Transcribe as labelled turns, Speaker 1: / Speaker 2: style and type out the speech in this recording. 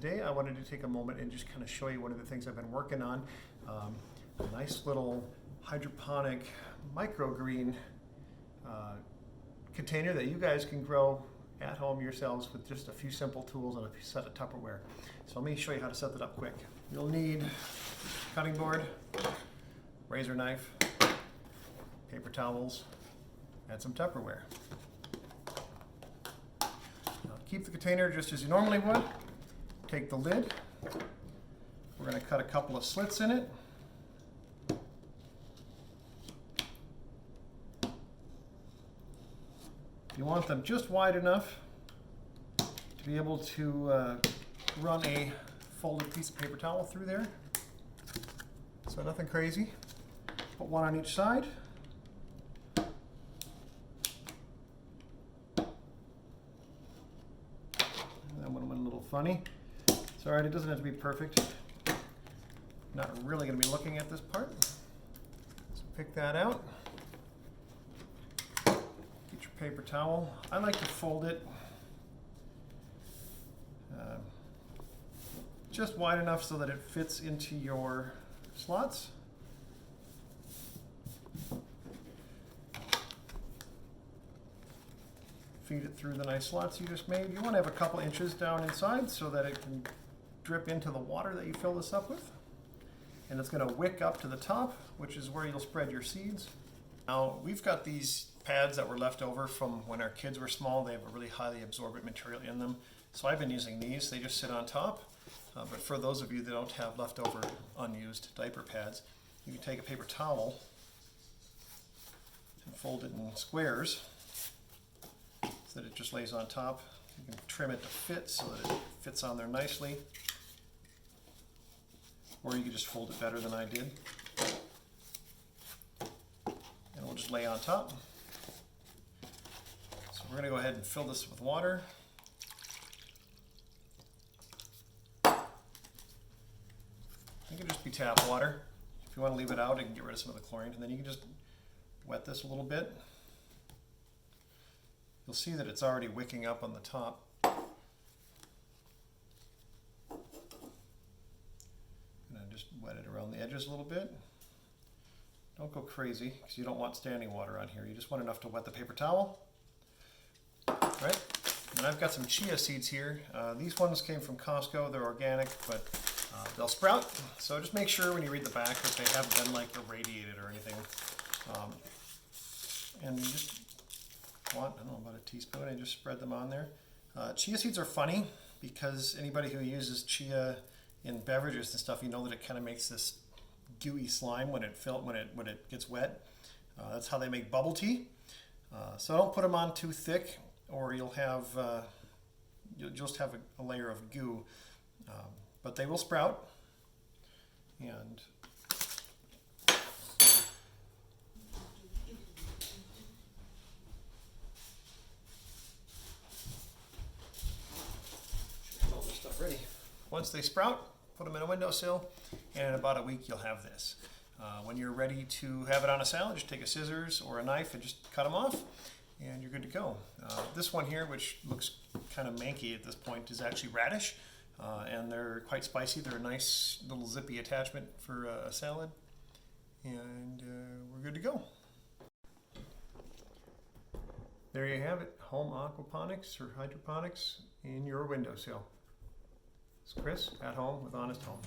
Speaker 1: today I wanted to take a moment and just kind of show you one of the things I've been working on. A nice little hydroponic microgreen container that you guys can grow at home yourselves with just a few simple tools and a set of Tupperware. So let me show you how to set that up quick. You'll need cutting board, razor knife, paper towels, and some Tupperware. Now, keep the container just as you normally would. Take the lid. We're going to cut a couple of slits in it. You want them just wide enough to be able to run a folded piece of paper towel through there. So nothing crazy. Put one on each side. That one went a little funny. It's alright, it doesn't have to be perfect. Not really going to be looking at this part. So pick that out. Get your paper towel. I like to fold it just wide enough so that it fits into your slots. Feed it through the nice slots you just made. You want to have a couple inches down inside so that it can drip into the water that you fill this up with. And it's going to wick up to the top, which is where you'll spread your seeds. Now, we've got these pads that were left over from when our kids were small. They have a really highly absorbent material in them. So I've been using these. They just sit on top. But for those of you that don't have leftover unused diaper pads, you can take a paper towel and fold it in squares so that it just lays on top. You can trim it to fit so that it fits on there nicely. Or you can just fold it better than I did. And we'll just lay on top. So we're going to go ahead and fill this with water. It can just be tap water. If you want to leave it out, it can get rid of some of the chlorine. And then you can just wet this a little bit. You'll see that it's already wicking up on the top. And just wet it around the edges a little bit. Don't go crazy because you don't want standing water on here. You just want enough to wet the paper towel. Right? And I've got some chia seeds here. These ones came from Costco. They're organic, but they'll sprout. So just make sure when you read the back that they haven't been like irradiated or anything. And you just want, I don't know, about a teaspoon and just spread them on there. Chia seeds are funny because anybody who uses chia in beverages and stuff, you know that it kind of makes this gooey slime when it gets wet. That's how they make bubble tea. So don't put them on too thick, or you'll just have a layer of goo. But they will sprout. And all this stuff ready. Once they sprout, put them in a windowsill, and in about a week you'll have this. When you're ready to have it on a salad, just take a scissors or a knife and just cut them off, and you're good to go. This one here, which looks kind of manky at this point, is actually radish, and they're quite spicy. They're a nice little zippy attachment for a salad, and we're good to go. There you have it, home aquaponics or hydroponics in your windowsill. It's Chris at home with Honest Home.